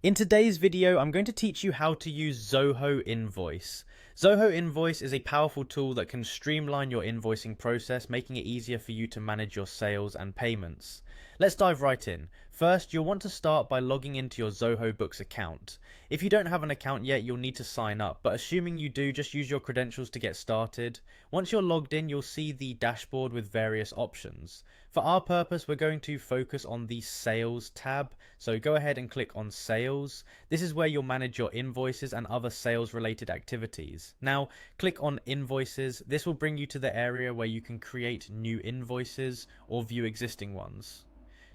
In today's video, I'm going to teach you how to use Zoho Invoice. Zoho Invoice is a powerful tool that can streamline your invoicing process, making it easier for you to manage your sales and payments. Let's dive right in. First, you'll want to start by logging into your Zoho Books account. If you don't have an account yet, you'll need to sign up, but assuming you do, just use your credentials to get started. Once you're logged in, you'll see the dashboard with various options. For our purpose, we're going to focus on the Sales tab, so go ahead and click on Sales. This is where you'll manage your invoices and other sales related activities. Now, click on Invoices. This will bring you to the area where you can create new invoices or view existing ones.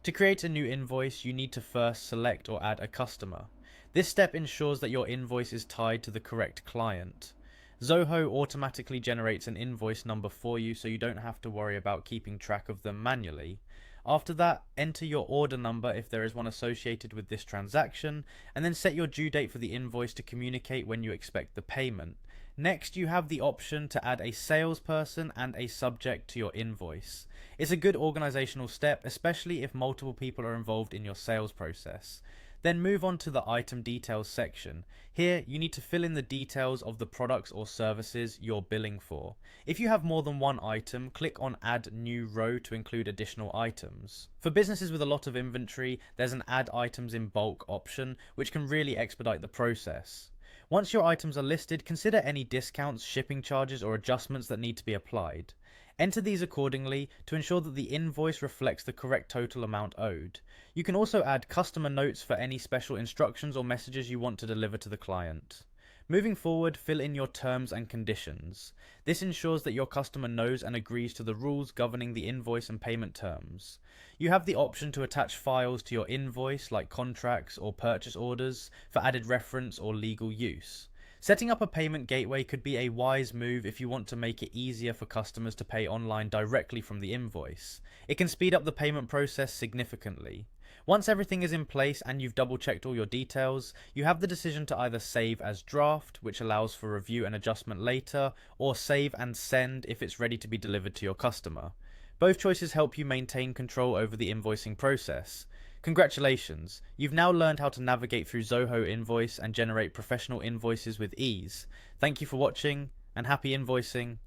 To create a new invoice, you need to first select or add a customer. This step ensures that your invoice is tied to the correct client. Zoho automatically generates an invoice number for you, so you don't have to worry about keeping track of them manually. After that, enter your order number if there is one associated with this transaction, and then set your due date for the invoice to communicate when you expect the payment. Next, you have the option to add a salesperson and a subject to your invoice. It's a good organizational step, especially if multiple people are involved in your sales process. Then move on to the item details section. Here, you need to fill in the details of the products or services you're billing for. If you have more than one item, click on Add New Row to include additional items. For businesses with a lot of inventory, there's an Add Items in Bulk option, which can really expedite the process. Once your items are listed, consider any discounts, shipping charges, or adjustments that need to be applied. Enter these accordingly to ensure that the invoice reflects the correct total amount owed. You can also add customer notes for any special instructions or messages you want to deliver to the client. Moving forward, fill in your terms and conditions. This ensures that your customer knows and agrees to the rules governing the invoice and payment terms. You have the option to attach files to your invoice, like contracts or purchase orders, for added reference or legal use. Setting up a payment gateway could be a wise move if you want to make it easier for customers to pay online directly from the invoice. It can speed up the payment process significantly. Once everything is in place and you've double checked all your details, you have the decision to either save as draft, which allows for review and adjustment later, or save and send if it's ready to be delivered to your customer. Both choices help you maintain control over the invoicing process. Congratulations, you've now learned how to navigate through Zoho Invoice and generate professional invoices with ease. Thank you for watching, and happy invoicing.